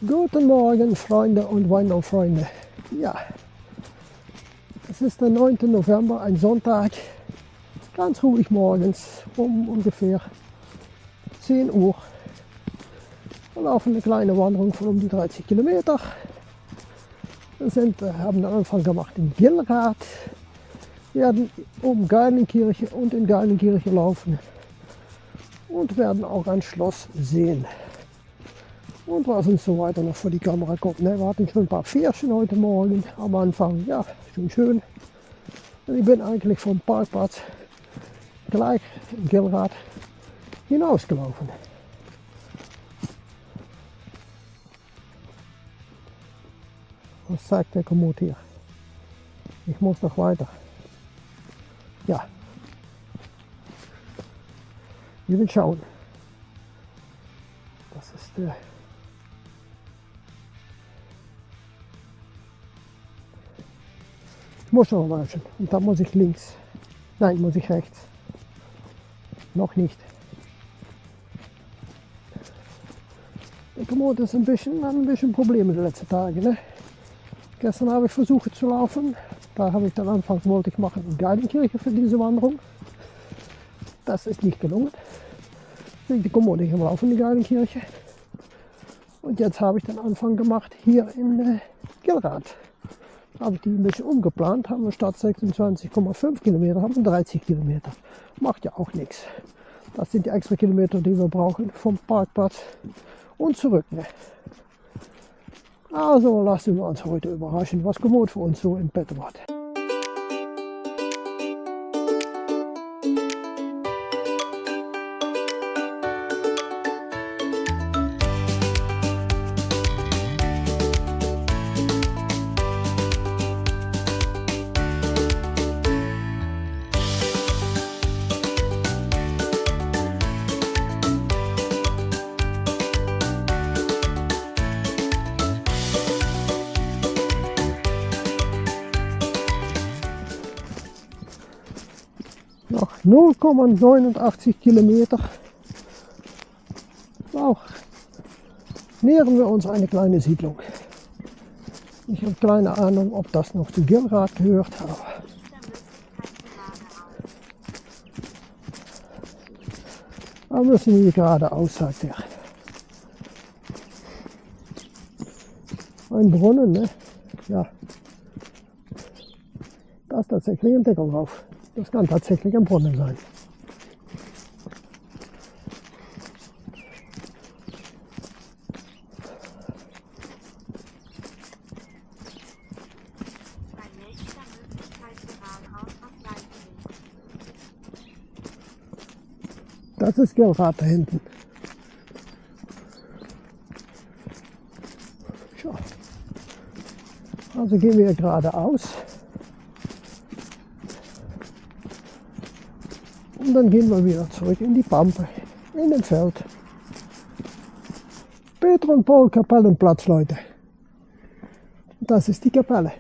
Guten Morgen, Freunde und Wanderfreunde. Ja, es ist der 9. November, ein Sonntag. Ganz ruhig morgens um ungefähr 10 Uhr. Wir laufen eine kleine Wanderung von um die 30 Kilometer. Wir haben den Anfang gemacht in Gilrath. Wir werden um Geilenkirche und in Geilenkirche laufen und werden auch ein Schloss sehen. Und was uns so weiter noch vor die Kamera kommt. Ne? Wir hatten schon ein paar Pferdchen heute Morgen am Anfang. Ja, schon schön. Und ich bin eigentlich vom Parkplatz gleich in Gilrath hinausgelaufen. Was sagt der Komoot hier? Ich muss noch weiter. Ja. Wir will schauen. Das ist der Muschelwäldchen. Und da muss ich links. Nein, muss ich rechts. Noch nicht. Der Komoot ist ein bisschen Probleme die letzten Tage. Ne? Gestern habe ich versucht zu laufen. Da habe ich den Anfang wollte ich machen in Geilenkirche für diese Wanderung. Das ist nicht gelungen. Die Komoot nicht im Laufen in die Geilenkirche. Und jetzt habe ich den Anfang gemacht hier in Gilrath. Habe ich die ein bisschen umgeplant, haben wir statt 26,5 Kilometer, haben wir 30 Kilometer. Macht ja auch nichts. Das sind die extra Kilometer, die wir brauchen vom Parkplatz und zurück. Ne? Also lassen wir uns heute überraschen, was Komoot für uns so im Bett hat. Noch 0,89 Kilometer. Auch nähern wir uns eine kleine Siedlung. Ich habe keine Ahnung, ob das noch zu Gilrath gehört, aber da müssen wir geradeaus, sagt er. Ein Brunnen, ne? Ja. Da ist tatsächlich ein Deckel drauf. Das kann tatsächlich ein Brunnen sein. Das ist Gilrath da hinten. So. Also gehen wir geradeaus. Und dann gehen wir wieder zurück in die Pampe, in den Feld. Peter und Paul Kapellenplatz, Leute. Das ist die Kapelle.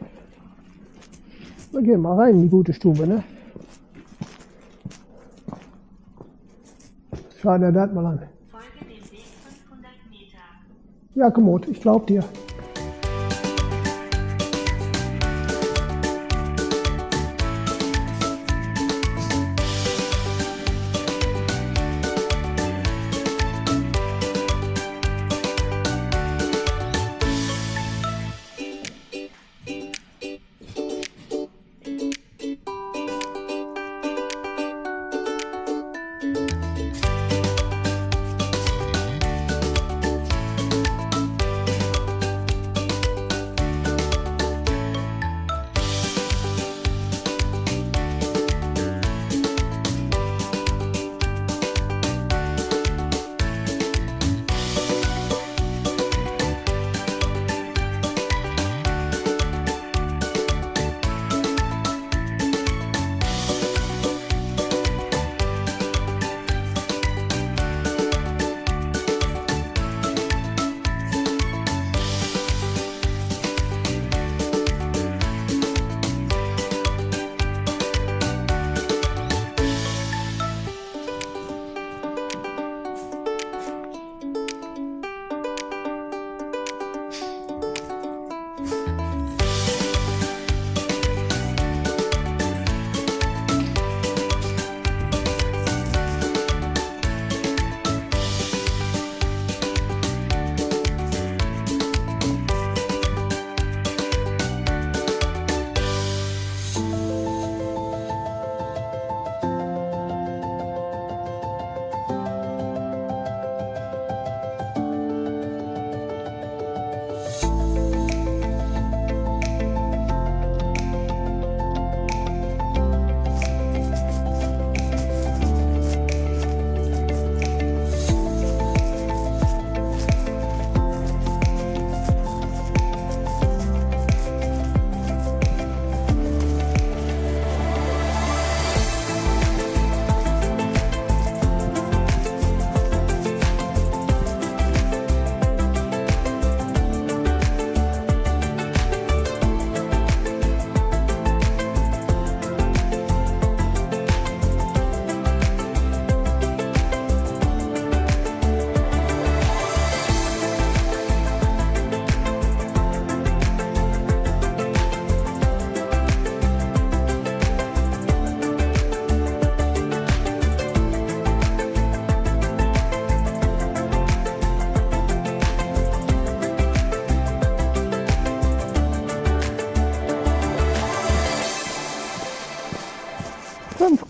Wir gehen mal rein in die gute Stube, ne? Schau dir das mal an. Folge dem Weg 500 Meter. Ja, Komoot, ich glaub dir.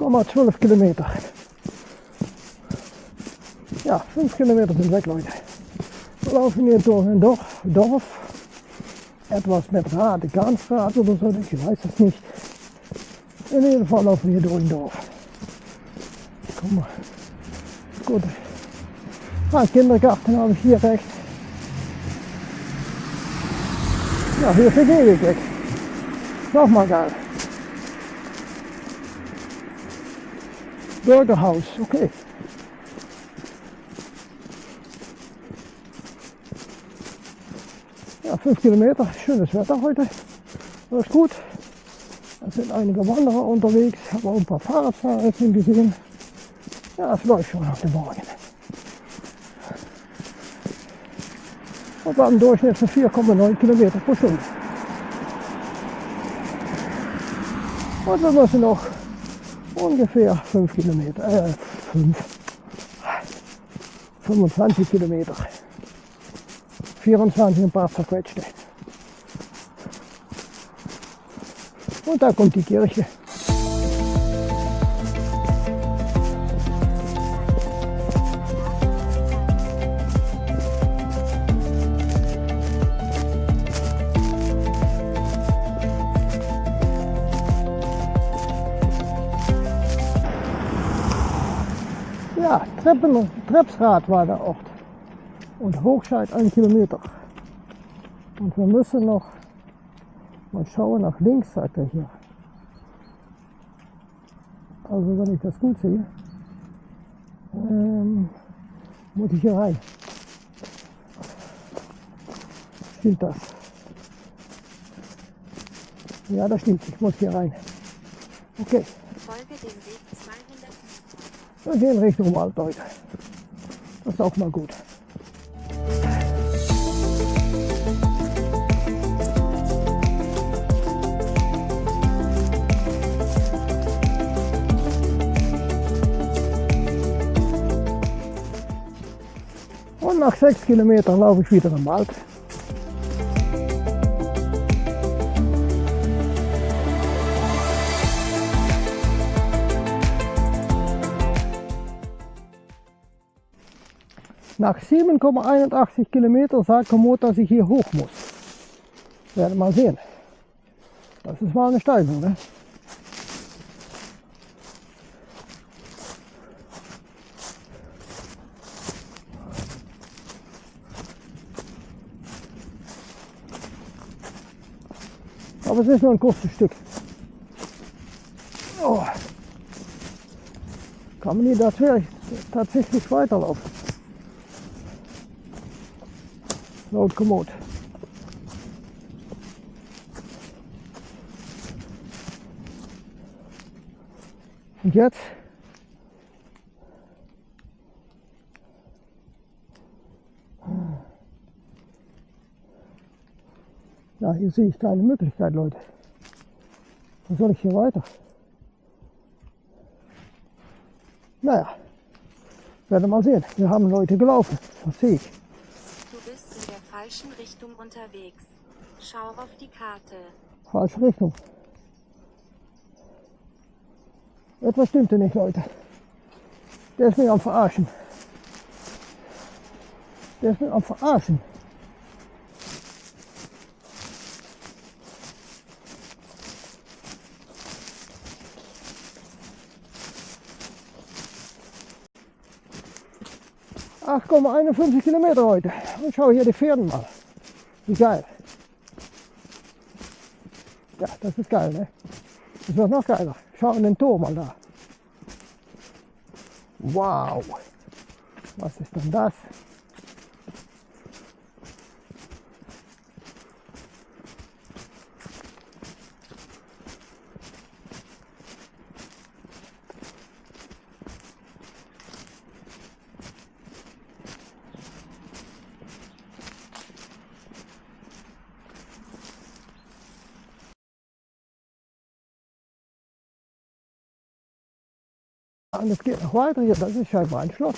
Nochmal 12 Kilometer. Ja, 5 Kilometer sind weg, Leute. Wir laufen hier durch ein Dorf. Etwas mit Rad, Garnsrad oder so, ich weiß es nicht. In jedem Fall laufen wir hier durch ein Dorf. Guck mal. Gut. Ein Kindergarten habe ich hier rechts. Ja, hier ist der Gehweg weg. Nochmal geil. Bürgerhaus, okay. Ja, 5 Kilometer, schönes Wetter heute. Das ist gut. Es sind einige Wanderer unterwegs, habe auch ein paar Fahrradfahrer gesehen. Ja, es läuft schon auf den Morgen. Und wir haben einen Durchschnitt von 4,9 Kilometer pro Stunde. Und wir müssen noch ungefähr 25 Kilometer. 24 ein paar zerquetschte. Und da kommt die Kirche. Ja, Trepsrad war der Ort. Und Hochscheid 1 Kilometer. Und wir müssen noch mal schauen nach links, sagt er hier. Also wenn ich das gut sehe, muss ich hier rein. Stimmt das? Ja, das stimmt. Ich muss hier rein. Okay. Folge dem Weg 200 Meter. Wir gehen Richtung Wald, Leute. Das ist auch mal gut. Und nach 6 Kilometern laufe ich wieder im Wald. Nach 7,81 Kilometern sagt Komoot, dass ich hier hoch muss. Werden wir mal sehen. Das ist mal eine Steigung, ne? Aber es ist nur ein kurzes Stück. Oh. Kann man hier tatsächlich weiterlaufen. Laut Komoot. Und jetzt? Ja, hier sehe ich keine Möglichkeit, Leute. Wo soll ich hier weiter? Naja, werden wir mal sehen. Wir haben Leute gelaufen, das sehe ich. Du bist in der falschen Richtung unterwegs. Schau auf die Karte. Falsche Richtung. Etwas stimmt hier nicht, Leute. Der ist mich am Verarschen. Der ist mich am Verarschen. Ach, 8,51 Kilometer heute. Und schau hier die Pferden mal. Wie geil. Ja, das ist geil, ne? Das wird noch geiler. Schau in den Turm mal da. Wow. Was ist denn das? Und es geht noch weiter hier, das ist scheinbar ein Schloss.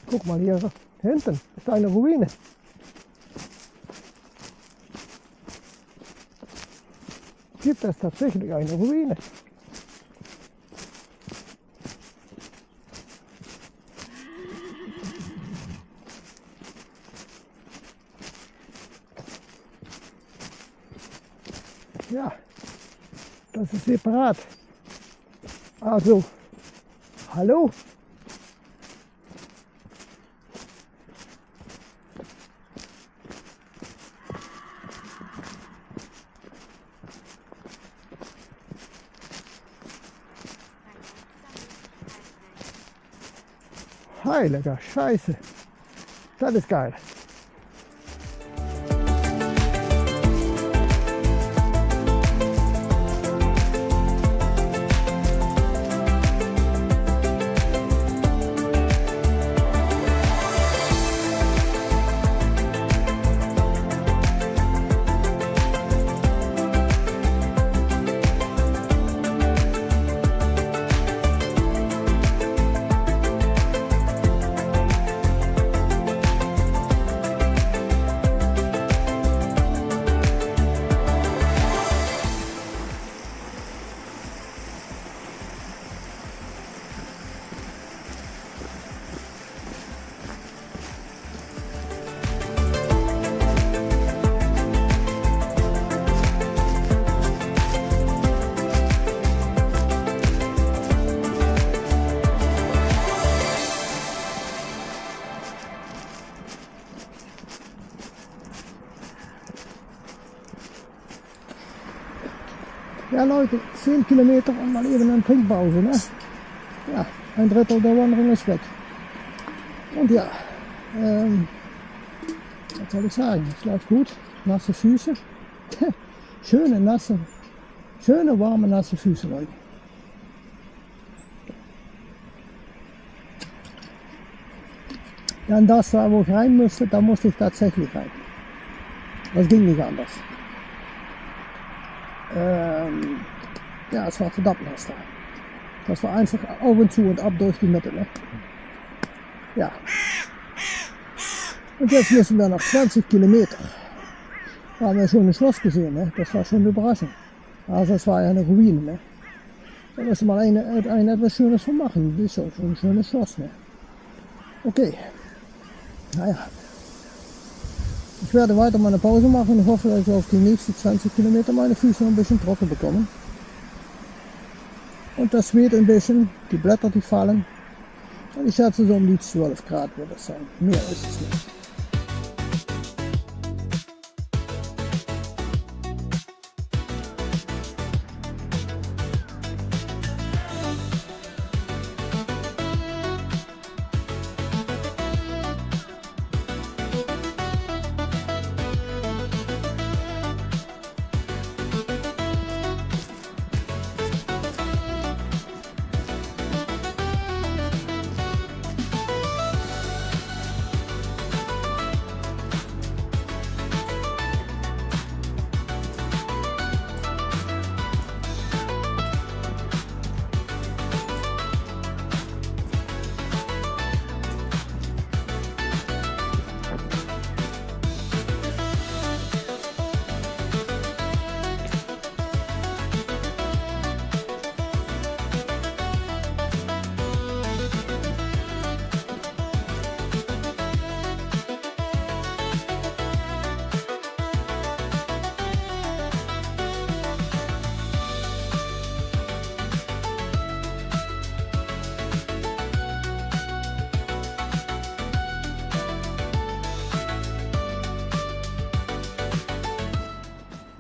Guck mal hier hinten, ist eine Ruine. Gibt es tatsächlich eine Ruine? Ja, das ist separat. Also, hallo? Heiliger Scheiße. Das ist geil. Ja Leute, 10 Kilometer und mal eben eine Trinkpause, ne? Ja, ein Drittel der Wanderung ist weg. Und ja, was soll ich sagen, es läuft gut, nasse Füße, schöne warme nasse Füße, Leute. Dann das, da wo ich rein musste, da musste ich tatsächlich rein. Das ging nicht anders. Ja, es war verdammt nass da. Das war einfach auf und zu und ab durch die Mitte. Ne? Ja. Und jetzt müssen wir noch 20 Kilometer. Da haben wir schon ein Schloss gesehen. Ne? Das war schon eine Überraschung. Also das war ja eine Ruine. Ne? Da müssen wir mal etwas Schönes von machen. Das ist schon ein schönes Schloss. Ne? Okay. Naja. Ich werde weiter meine Pause machen und hoffe, dass ich auf die nächsten 20 Kilometer meine Füße noch ein bisschen trocken bekomme. Und das weht ein bisschen, die Blätter die fallen. Und ich schätze so um die 12 Grad wird es sein. Mehr ist es nicht.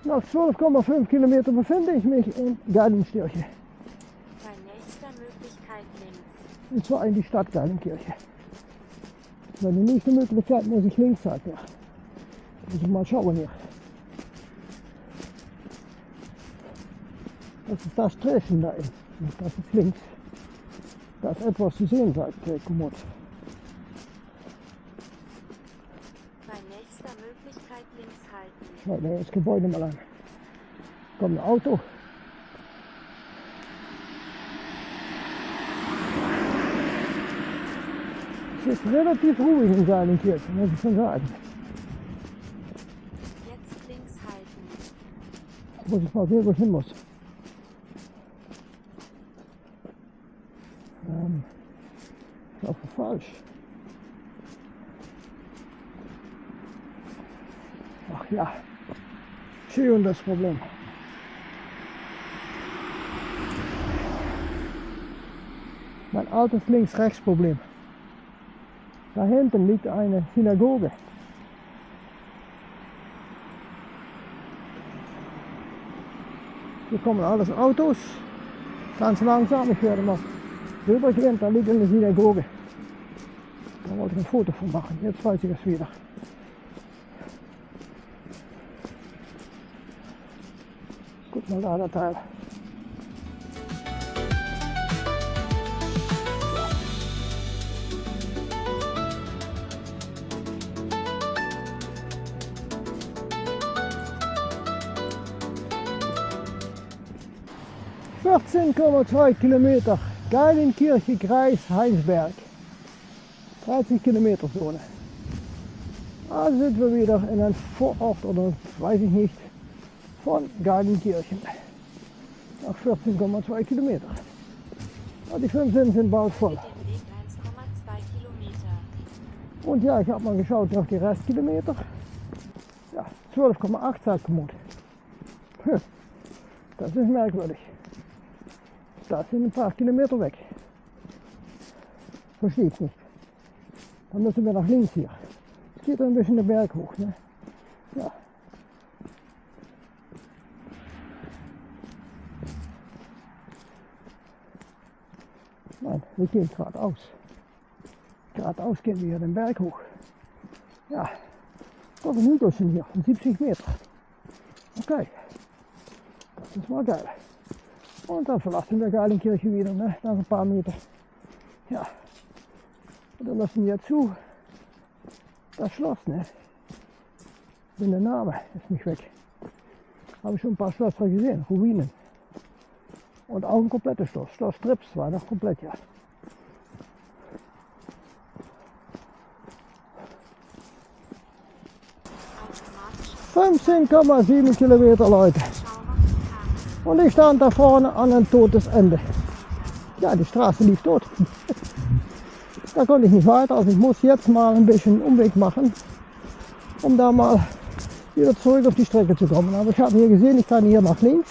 Nach 12,5 Kilometer befinde ich mich in Geilenkirche. Bei nächster Möglichkeit links. Und zwar in die Stadt Geilenkirche. Bei der nächsten Möglichkeit muss ich links halten. Ja. Muss ich mal schauen hier. Das ist das Sträßchen da ist. Das ist links. Da ist etwas zu sehen, sagt Komoot. Bei nächster Möglichkeit links halten. Schau mir das Gebäude mal an. Kommt ein Auto. Es ist relativ ruhig in Geilenkirchen, muss ich schon sagen. Jetzt links halten. Muss ich mal sehen, wo ich hin muss. Ist auch falsch. Ach ja, schön das Problem. Mein altes Links-Rechts-Problem. Da hinten liegt eine Synagoge. Hier kommen alles Autos. Ganz langsam, ich werde mal rübergehen, da liegt eine Synagoge. Da wollte ich ein Foto von machen, jetzt weiß ich es wieder. Guck mal da, der Teil. Ja. 14,2 Kilometer, Geilenkirche, Kreis Heinsberg. 30 Kilometer Zone. Da sind wir wieder in einem Vorort oder weiß ich nicht von Geilenkirchen. Nach 14,2 Kilometer. Ja, die 5 sind bald voll. Mit dem Weg 1,2 Kilometer. Und ja, ich habe mal geschaut nach die Restkilometer. Ja, 12,8 sagt Komoot. Das ist merkwürdig. Das sind ein paar Kilometer weg. Verstehe ich nicht. Dann müssen wir nach links hier. Es geht ein bisschen den Berg hoch. Ne? Ja. Nein, wir gehen geradeaus. Geradeaus gehen wir hier den Berg hoch. Ja, doch ein Hügelchen hier, 70 Meter. Okay, das ist mal geil. Und dann verlassen wir Geilenkirche wieder, ne? Nach ein paar Meter. Ja, und dann lassen wir zu. Das Schloss, ne? Bin der Name ist nicht weg. Habe ich schon ein paar Schlösser gesehen, Ruinen. Und auch ein komplettes Schloss. Schloss Trips war noch komplett, ja. Automatisch 15,7 Kilometer, Leute. Schauer und Karte. Und ich stand da vorne an ein totes Ende. Ja, die Straße lief tot. Da konnte ich nicht weiter, also ich muss jetzt mal ein bisschen Umweg machen, um da mal wieder zurück auf die Strecke zu kommen. Aber ich habe hier gesehen, ich kann hier nach links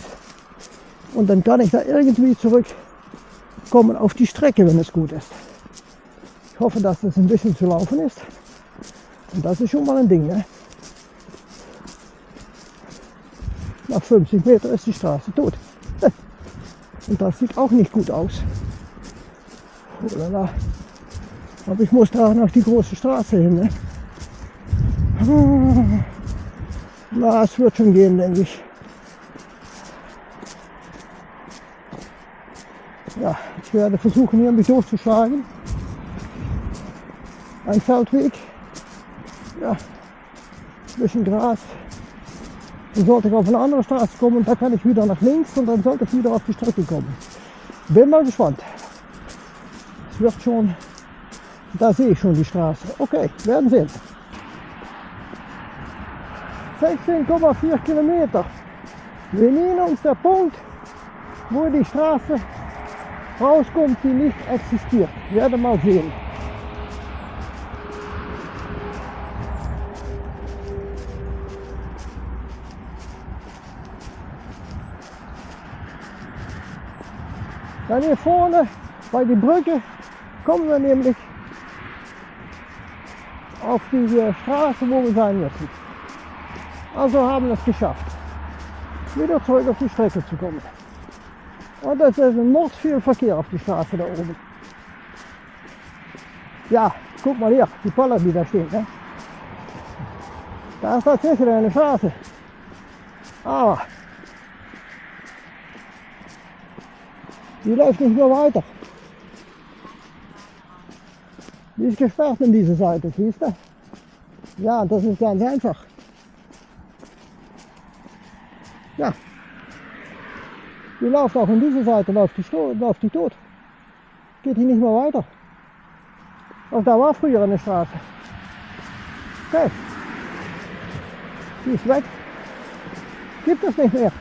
und dann kann ich da irgendwie zurückkommen auf die Strecke, wenn es gut ist. Ich hoffe, dass das ein bisschen zu laufen ist. Und das ist schon mal ein Ding, ne? Nach 50 Meter ist die Straße tot. Und das sieht auch nicht gut aus. Olala. Aber ich muss da noch die große Straße hin. Ne? Na, es wird schon gehen, denke ich. Ja, ich werde versuchen, hier mich durchzuschlagen. Ein Feldweg. Ja, ein bisschen Gras. Dann sollte ich auf eine andere Straße kommen und da kann ich wieder nach links und dann sollte ich wieder auf die Strecke kommen. Bin mal gespannt. Es wird schon, da sehe ich schon die Straße. Okay, werden sehen. 16,4 Kilometer. Wir nähern uns der Punkt, wo die Straße rauskommt, die nicht existiert. Werden mal sehen. Dann hier vorne bei der Brücke kommen wir nämlich auf die Straße, wo wir sein müssen. Also haben wir es geschafft, wieder zurück auf die Strecke zu kommen. Und es ist ein Mords viel Verkehr auf die Straße da oben. Ja, guck mal hier, die Poller, die da stehen. Ne? Da ist tatsächlich eine Straße. Aber die läuft nicht mehr weiter. Die ist gesperrt in diese Seite, siehst du? Ja, das ist ganz einfach. Ja. Die läuft auch in diese Seite, läuft die tot. Geht die nicht mehr weiter. Und da war früher eine Straße. Okay. Die ist weg. Gibt es nicht mehr.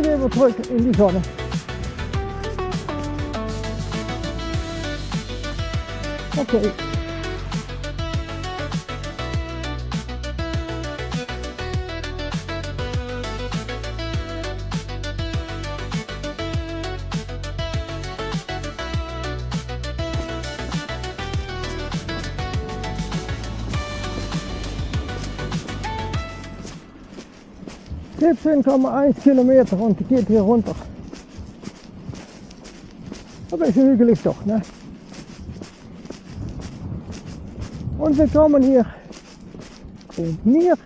Wir gehen wir zurück in die Sonne. Okay. ...17,1 Kilometer und die geht hier runter. Ein bisschen hügelig doch, ne? Und wir kommen hier in Nierstraat,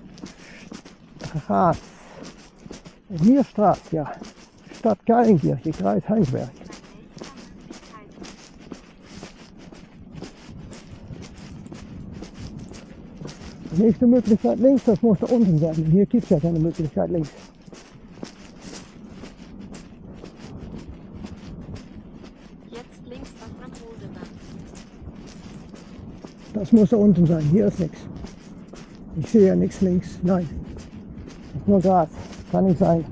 ja, Stadt Geilenkirche, Kreis Heinsberg. Die nächste Möglichkeit links, das muss da unten sein. Hier gibt es ja keine Möglichkeit links. Jetzt links auf am Rodeband. Das muss da unten sein. Hier ist nichts. Ich sehe ja nichts links. Nein. Das ist nur Gras. Kann nicht sein.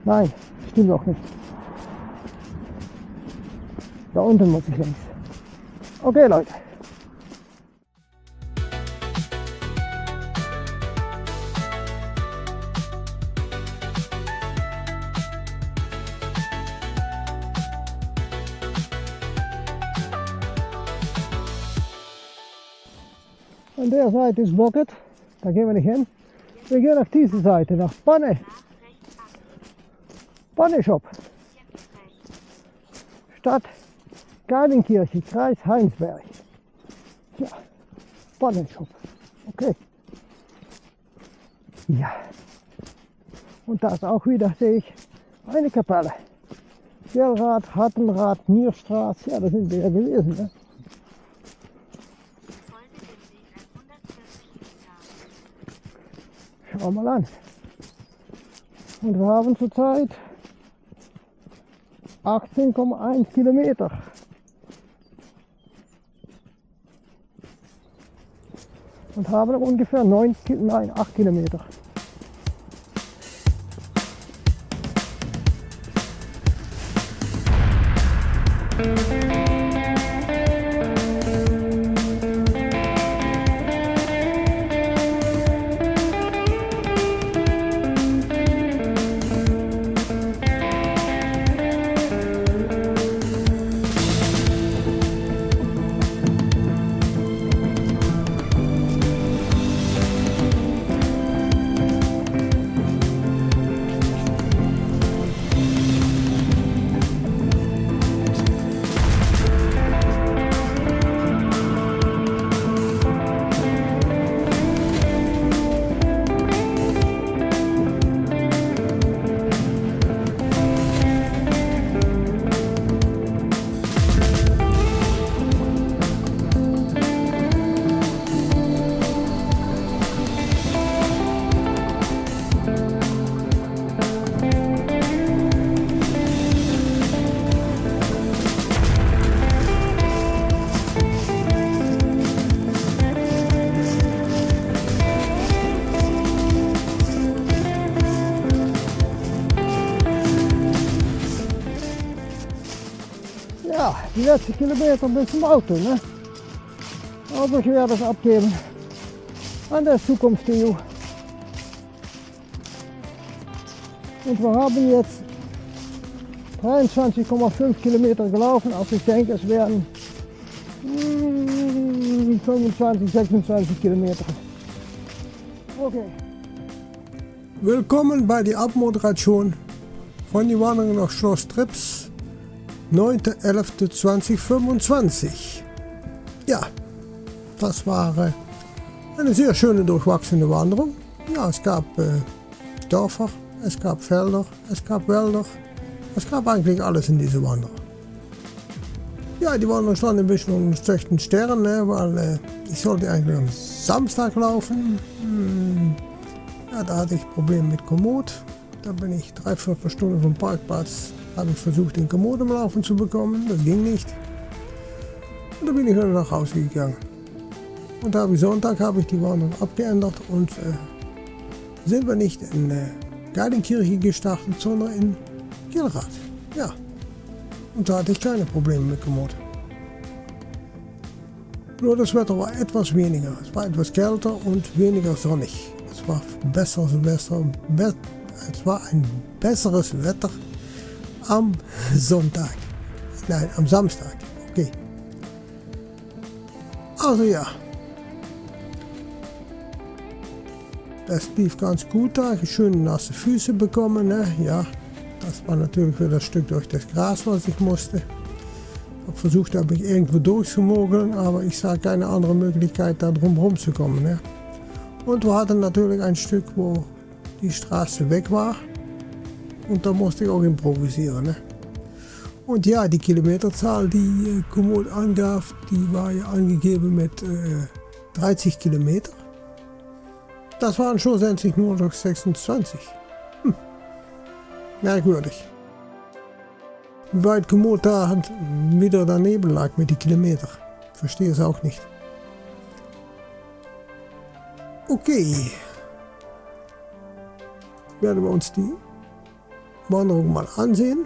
Nein, stimmt auch nicht. Da unten muss ich links. Okay, Leute. An der Seite ist Bocket, da gehen wir nicht hin. Wir gehen auf diese Seite, nach Banneshop. Stadt Geilenkirche, Kreis Heinsberg. Ja, Banneshop. Okay. Ja. Und da ist auch wieder, sehe ich, eine Kapelle. Fjellrad, Hattenrad, Nierstraße, ja, da sind wir ja gewesen. Ne? Schau mal an. Und wir haben zurzeit 18,1 Kilometer. Und haben noch ungefähr 8 Kilometer. Ja, die letzte Kilometer bis zum Auto, ne? Aber ich werde es abgeben an der Zukunfts-EU. Und wir haben jetzt 23,5 Kilometer gelaufen, also ich denke es werden 25, 26 Kilometer. Okay. Willkommen bei der Abmoderation von die Wanderung nach Schloss Trips, 9.11.2025. Ja, das war eine sehr schöne durchwachsene Wanderung. Ja, es gab Dörfer, es gab Felder, es gab Wälder, es gab eigentlich alles in dieser Wanderung. Ja, die Wanderung stand ein bisschen unter schlechten Sternen, ne, weil ich sollte eigentlich am Samstag laufen. Ja, da hatte ich Probleme mit Komoot. Da bin ich 3/4 Stunde vom Parkplatz, habe ich versucht, den Komoot am Laufen zu bekommen. Das ging nicht. Und da bin ich wieder nach Hause gegangen. Und da habe ich Sonntag die Wanderung abgeändert und sind wir nicht in Geilenkirche gestartet, sondern in Gilrath. Ja, und da hatte ich keine Probleme mit Komoot. Nur das Wetter war etwas weniger. Es war etwas kälter und weniger sonnig. Es war es war ein besseres Wetter am Sonntag. Nein, am Samstag. Okay. Also ja. Das lief ganz gut da. Schöne nasse Füße bekommen. Ne? Ja, das war natürlich wieder das Stück durch das Gras, was ich musste. Ich habe versucht, mich irgendwo durchzumogeln, aber ich sah keine andere Möglichkeit, da drumherum zu kommen. Ne? Und wir hatten natürlich ein Stück, wo die Straße weg war. Und da musste ich auch improvisieren. Ne? Und ja, die Kilometerzahl, die Komoot angab, die war ja angegeben mit 30 Kilometer. Das waren schlussendlich nur noch 26. Merkwürdig. Wie weit Komoot da wieder daneben lag mit den Kilometern. Verstehe es auch nicht. Okay. Werden wir uns die Wanderung mal ansehen.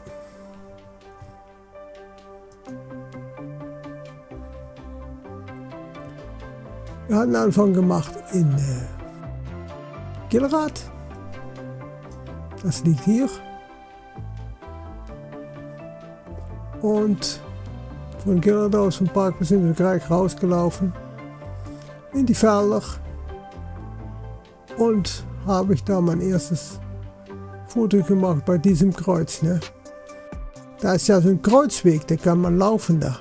Wir hatten Anfang gemacht in Gilrath. Das liegt hier. Und von Gilrath aus vom Park sind wir gleich rausgelaufen in die Felder. Und habe ich da mein erstes Foto gemacht bei diesem Kreuz. Ne? Da ist ja so ein Kreuzweg, da kann man laufen da.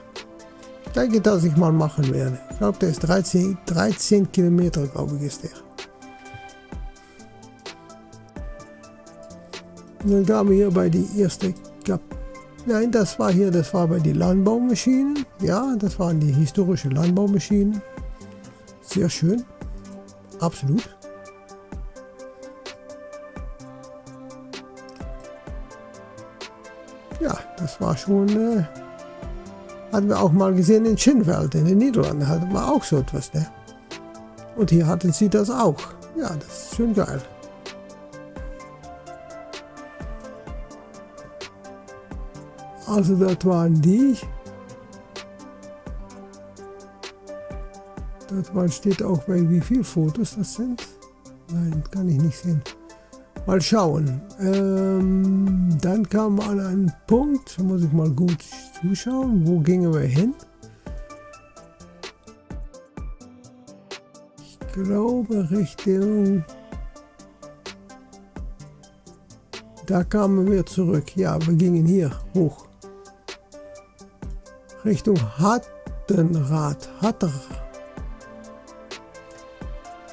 Ich denke, dass ich mal machen werde. Ich glaube, der ist 13 Kilometer, glaube ich, ist der. Und dann kamen wir hier bei die erste Nein, das war bei den Landbaumaschinen. Ja, das waren die historischen Landbaumaschinen. Sehr schön. Absolut. Ja, das war schon, hatten wir auch mal gesehen in Schinveld, in den Niederlanden hatten wir auch so etwas. Ne? Und hier hatten sie das auch. Ja, das ist schon geil. Also das waren die. Das steht auch bei wie viele Fotos das sind. Nein, kann ich nicht sehen. Mal schauen. Dann kam man an einen Punkt, da muss ich mal gut zuschauen, wo gingen wir hin? Ich glaube Richtung... Da kamen wir zurück. Ja, wir gingen hier hoch. Richtung Hattenrad.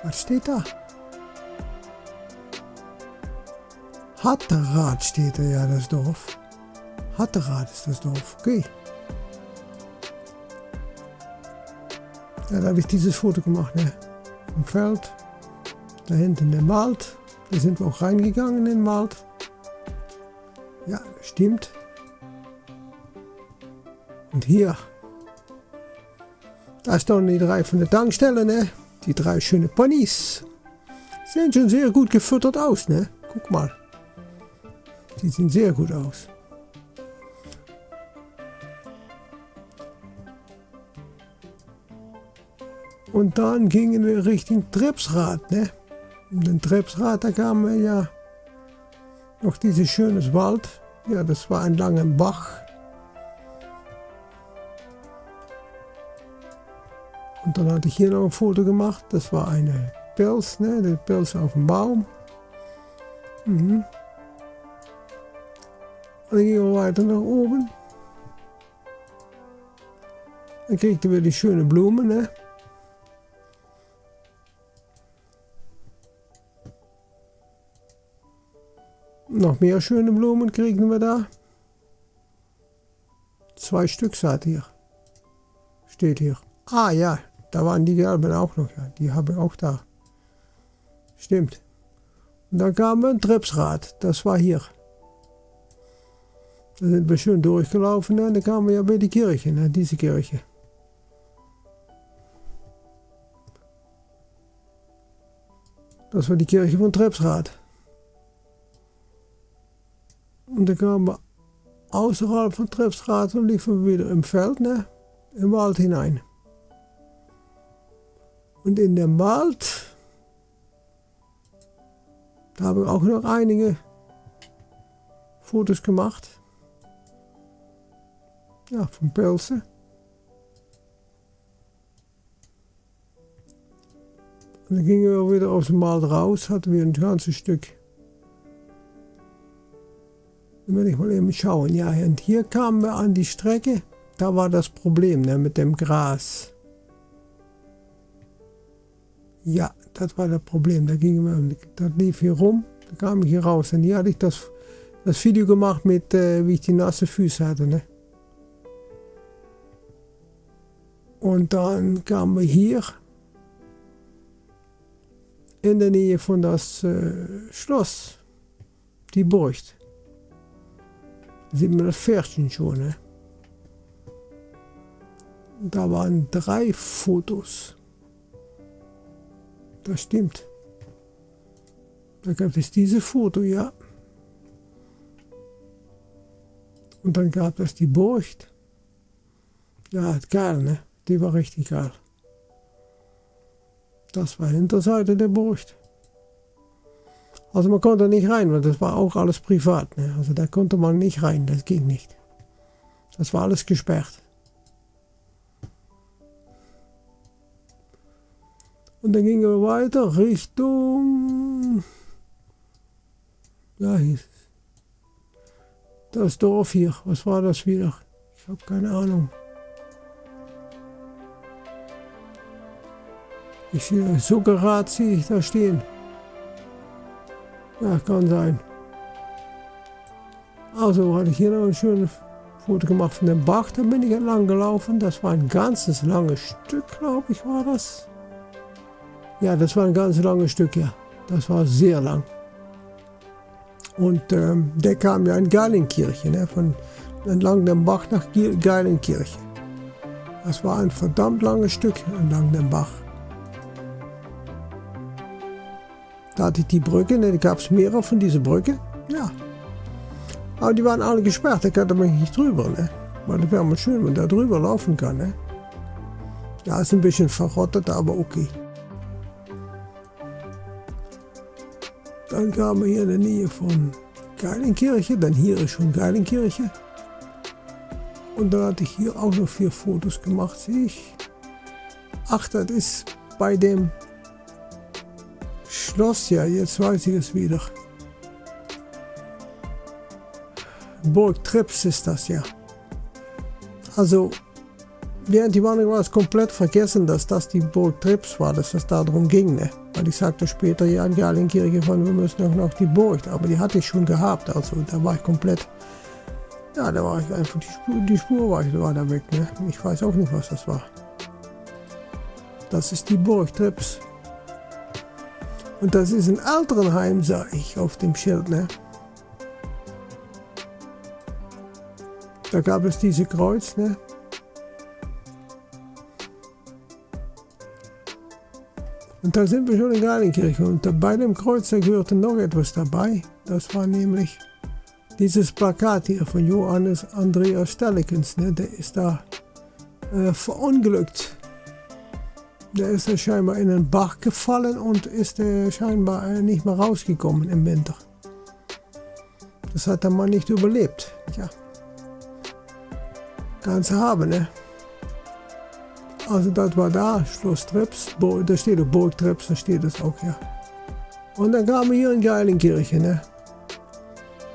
Was steht da? Hatterrad steht da, ja, das Dorf. Hatterrad ist das Dorf, okay. Ja, da habe ich dieses Foto gemacht, ne? Im Feld. Da hinten der Wald. Da sind wir auch reingegangen in den Wald. Ja, stimmt. Und hier. Da standen die 3 von der Tankstelle, ne? Die 3 schöne Ponys. Sehen schon sehr gut gefüttert aus, ne? Guck mal. Die sehen sehr gut aus. Und dann gingen wir Richtung Trepsrad, ne? Und den Trepsrad, da kamen wir ja noch dieses schönes Wald. Ja, das war ein langer Bach. Und dann hatte ich hier noch ein Foto gemacht. Das war eine Pils, ne? Die Pils auf dem Baum. Und dann gingen wir weiter nach oben. Dann kriegten wir die schönen Blumen, ne? Noch mehr schöne Blumen kriegen wir da. 2 Stück steht hier. Ah ja, da waren die gelben auch noch. Ja. Die habe ich auch da. Stimmt. Und dann kam ein Trepsrad. Das war hier. Da sind wir schön durchgelaufen. Und dann kamen wir ja bei die Kirche. Ne? Diese Kirche. Das war die Kirche von Trepsrath. Und dann kamen wir außerhalb von Trepsrath und liefen wir wieder im Feld, ne? Im Wald hinein. Und in dem Wald, da habe ich auch noch einige Fotos gemacht. Ja, von Pelsen. Und dann gingen wir wieder aus dem Wald raus, hatten wir ein ganzes Stück. Dann will ich mal eben schauen. Ja, und hier kamen wir an die Strecke. Da war das Problem, ne, mit dem Gras. Ja, das war das Problem. Da gingen wir, das lief hier rum. Da kam ich hier raus. Und hier hatte ich das Video gemacht mit, wie ich die nasse Füße hatte. Ne? Und dann kamen wir hier in der Nähe von das Schloss, die Burg. Da sieht man das Pferdchen schon. Ne? Da waren 3 Fotos. Das stimmt. Da gab es diese Foto, ja. Und dann gab es die Burg. Ja, geil, ne? Die war richtig geil. Das war Hinterseite der Burg. Also man konnte nicht rein, weil das war auch alles privat. Ne? Also da konnte man nicht rein, das ging nicht. Das war alles gesperrt. Und dann gingen wir weiter Richtung, ja, hier ist das Dorf hier. Was war das wieder? Ich habe keine Ahnung. Ich sehe Zuckerrad, sehe ich da stehen. Ja, kann sein. Also hatte ich hier noch ein schönes Foto gemacht von dem Bach. Da bin ich entlang gelaufen. Das war ein ganzes langes Stück, glaube ich, war das. Ja, das war ein ganz langes Stück, ja. Das war sehr lang. Und der kam ja in Geilenkirche, ne? Von entlang dem Bach nach Geilenkirche. Das war ein verdammt langes Stück entlang dem Bach. Da hatte ich die Brücke, ne? Da gab es mehrere von dieser Brücke. Ja. Aber die waren alle gesperrt, da konnte man nicht drüber, ne? Weil das wäre mal schön, wenn man da drüber laufen kann, ne? Ja, ist ein bisschen verrottet, aber okay. Dann kamen wir hier in der Nähe von Geilenkirche, dann hier ist schon Geilenkirche. Und dann hatte ich hier auch noch 4 Fotos gemacht, sehe ich. Ach, das ist bei dem Schloss, ja, jetzt weiß ich es wieder. Burg Trips ist das, ja. Also, während die Wanderung war es komplett vergessen, dass das die Burg Trips war, dass es darum ging, ne? Weil ich sagte später ja an Geilenkirche von, wir müssen auch noch die Burg, aber die hatte ich schon gehabt, also da war ich komplett, ja, da war ich einfach, die Spur war da weg, ne? Ich weiß auch nicht, was das war. Das ist die Burg Trips. Und das ist ein Altenheim, sah ich auf dem Schild, ne? Da gab es diese Kreuz, ne? Und da sind wir schon in Geilenkirche und bei dem Kreuz da gehörte noch etwas dabei. Das war nämlich dieses Plakat hier von Johannes Andreas Stellekens. Ne? Der ist da verunglückt. Der ist da scheinbar in den Bach gefallen und ist scheinbar nicht mehr rausgekommen im Winter. Das hat der Mann nicht überlebt. Ja. Kannst du haben, ne? Also das war da, Schloss Trips, da steht der Burg Trips, da steht es auch, ja. Und dann kamen wir hier in Geilenkirche, ne.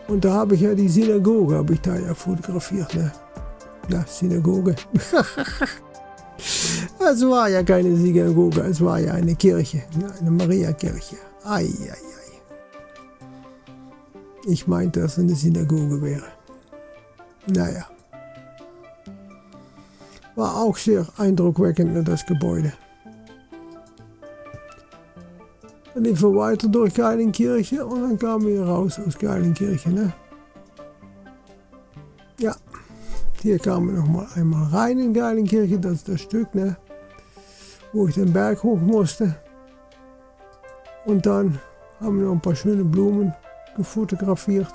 Und da habe ich ja die Synagoge, habe ich da ja fotografiert, ne. Ja, Synagoge. Es war ja keine Synagoge, es war ja eine Kirche, eine Mariakirche. Ei, ei, ei. Ich meinte, dass es eine Synagoge wäre. Naja. War auch sehr eindruckweckend, das Gebäude. Dann liefen wir weiter durch Geilenkirche und dann kamen wir raus aus Geilenkirche. Ne? Ja, hier kamen wir noch mal einmal rein in Geilenkirche, das ist das Stück, ne? Wo ich den Berg hoch musste. Und dann haben wir noch ein paar schöne Blumen gefotografiert.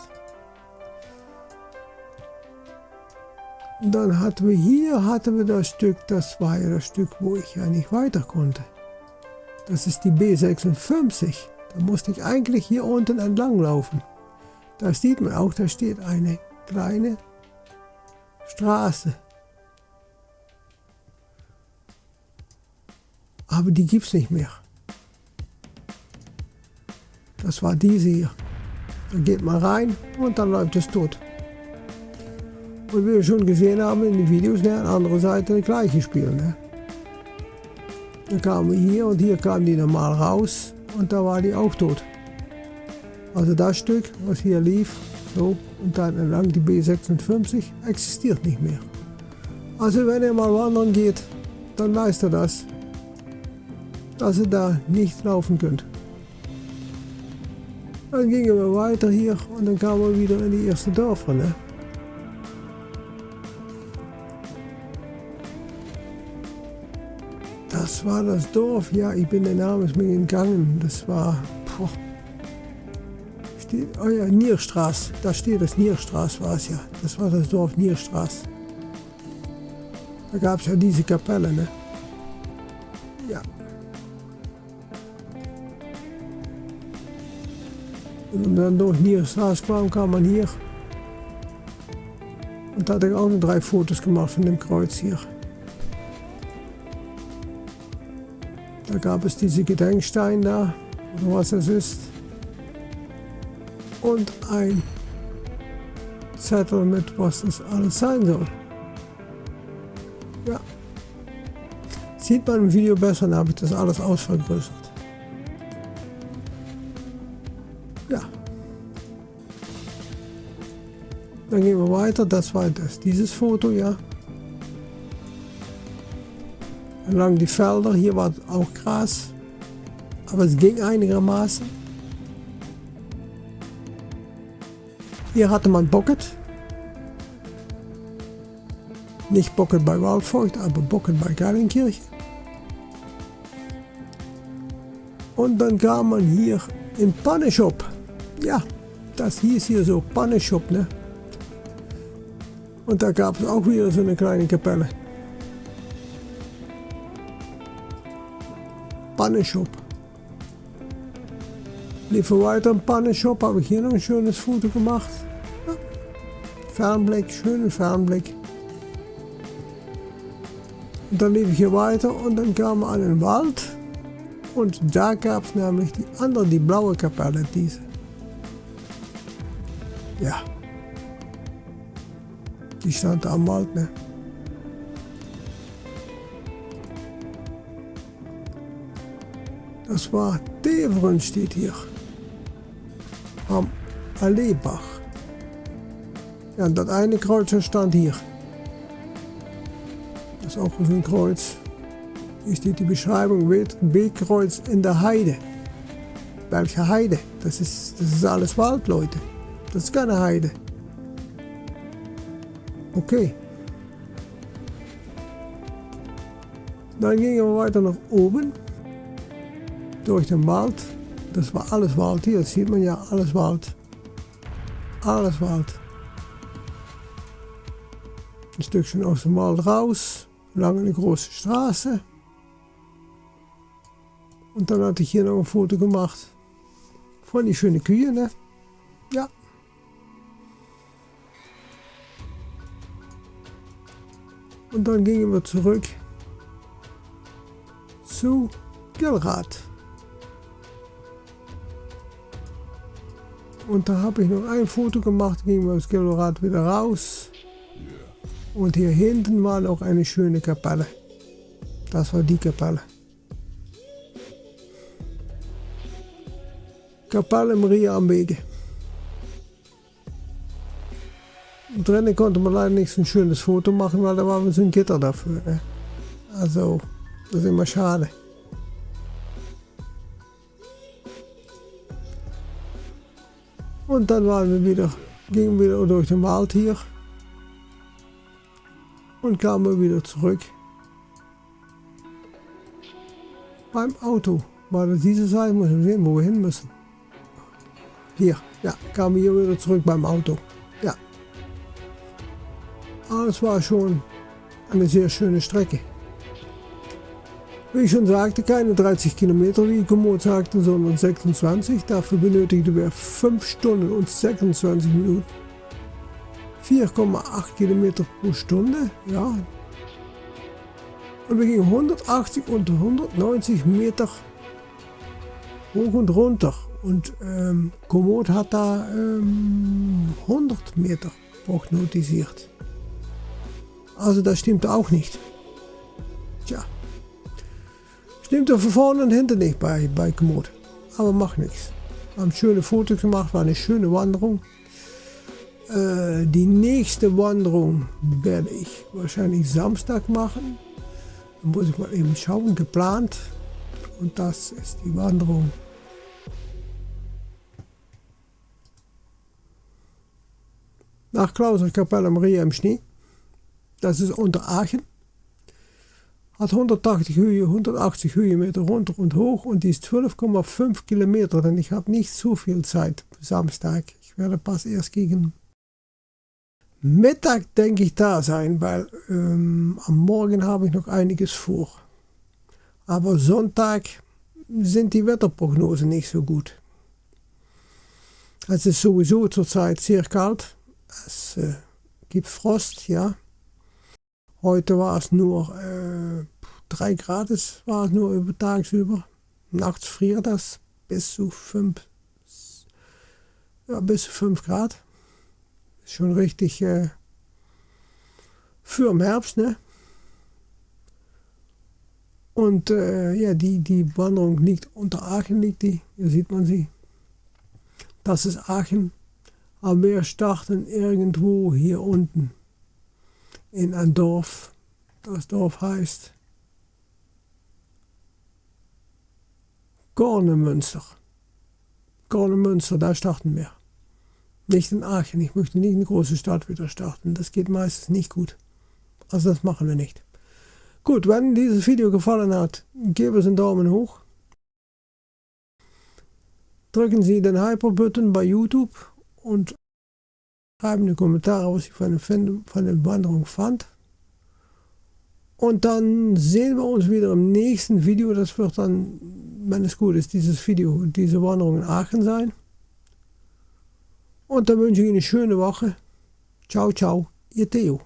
Und dann hatten wir das Stück, das war ja das Stück, wo ich ja nicht weiter konnte. Das ist die B56. Da musste ich eigentlich hier unten entlang laufen. Da sieht man auch, da steht eine kleine Straße. Aber die gibt es nicht mehr. Das war diese hier. Da geht man rein und dann läuft es tot. Und wie wir schon gesehen haben in den Videos, ne, an der anderen Seite das gleiche Spiel. Ne. Dann kamen wir hier und hier kam die normal raus und da war die auch tot. Also das Stück, was hier lief, so und dann entlang die B56, existiert nicht mehr. Also wenn ihr mal wandern geht, dann wisst ihr das, dass ihr da nicht laufen könnt. Dann gingen wir weiter hier und dann kamen wir wieder in die ersten Dörfer. Ne? Das war das Dorf, ja, ich bin den Namen ist mir entgangen. Das war, oh ja, Nierstraß, da steht das, Nierstraß war es ja. Das war das Dorf Nierstraß. Da gab es ja diese Kapelle, ne? Ja. Und wenn man dann durch Nierstraß kam man hier. Und da hatte ich auch noch 3 Fotos gemacht von dem Kreuz hier. Da gab es diese Gedenkstein da, oder was es ist. Und ein Zettel mit, was das alles sein soll. Ja. Sieht man im Video besser, dann habe ich das alles ausvergrößert. Ja. Dann gehen wir weiter, das war dieses Foto, ja. Entlang die Felder, hier war auch Gras, aber es ging einigermaßen. Hier hatte man Bocket. Nicht Bocket bei Waldfeucht, aber Bocket bei Geilenkirche. Und dann kam man hier in Pannenshop. Ja, das hieß hier so, Pannenshop, ne? Und da gab es auch wieder so eine kleine Kapelle. Pannenshop. Liefen weiter im Pannenshop, habe ich hier noch ein schönes Foto gemacht. Ja. Fernblick, schönen Fernblick. Und dann lief ich hier weiter und dann kam man an den Wald. Und da gab es nämlich die andere, die blaue Kapelle, diese. Ja. Die stand da am Wald, ne? Das war Deveren, steht hier. Am Alleebach. Ja, und das eine Kreuz stand hier. Das ist auch so ein Kreuz. Hier steht die Beschreibung, Wegkreuz in der Heide. Welche Heide? Das ist alles Wald, Leute. Das ist keine Heide. Okay. Dann gingen wir weiter nach oben. Durch den Wald. Das war alles Wald hier, das sieht man ja, alles Wald. Alles Wald. Ein Stückchen aus dem Wald raus, lang eine große Straße. Und dann hatte ich hier noch ein Foto gemacht von die schönen Kühe, ne? Ja. Und dann gingen wir zurück zu Gilrath. Und da habe ich noch ein Foto gemacht, gingen wir aus Gilrath wieder raus. Und hier hinten war noch eine schöne Kapelle. Das war die Kapelle. Kapelle Maria am Wege. Und drinnen konnte man leider nicht so ein schönes Foto machen, weil da war so ein Gitter dafür. Ne? Also, das ist immer schade. Und dann gingen wir wieder durch den Wald hier und kamen wieder zurück beim Auto Weil auf dieser Seite muss man sehen, wo wir hin müssen. Hier, ja, kamen wir hier wieder zurück beim Auto. Ja. Aber es war schon eine sehr schöne Strecke. Wie ich schon sagte, keine 30 Kilometer, wie Komoot sagte, sondern 26. Dafür benötigten wir 5 Stunden und 26 Minuten. 4,8 Kilometer pro Stunde, ja. Und wir gingen 180 und 190 Meter hoch und runter. Und Komoot hat da 100 Meter prognostisiert. Also das stimmt auch nicht. Tja. Stimmt von vorne und hinten nicht bei Komoot. Aber macht nichts. Wir haben schöne Fotos gemacht, war eine schöne Wanderung. Die nächste Wanderung werde ich wahrscheinlich Samstag machen. Da muss ich mal eben schauen, geplant. Und das ist die Wanderung nach Klauserkapelle Maria im Schnee. Das ist unter Aachen. Hat 180 Höhenmeter runter und hoch und die ist 12,5 Kilometer. Denn ich habe nicht so viel Zeit Samstag. Ich werde pas erst gegen Mittag, denke ich, da sein, weil am Morgen habe ich noch einiges vor. Aber Sonntag sind die Wetterprognosen nicht so gut. Es ist sowieso zurzeit sehr kalt. Es gibt Frost, ja. Heute war es nur 3 Grad, war es nur tagsüber. Nachts friert das bis zu 5 Grad. Ist schon richtig für im Herbst, ne? Und ja, die Wanderung liegt unter Aachen, hier sieht man sie. Das ist Aachen, aber wir starten irgendwo hier unten in ein Dorf. Das Dorf heißt Gornemünster. Gornemünster, da starten wir. Nicht in Aachen, ich möchte nicht eine große Stadt wieder starten, das geht meistens nicht gut. Also das machen wir nicht. Gut, wenn dieses Video gefallen hat, geben Sie einen Daumen hoch. Drücken Sie den Hyper-Button bei YouTube und schreiben in die Kommentare, was Sie von der Wanderung fand. Und dann sehen wir uns wieder im nächsten Video. Das wird dann, wenn es gut ist, diese Wanderung in Aachen sein. Und dann wünsche ich Ihnen eine schöne Woche. Ciao, ciao, Ihr Theo.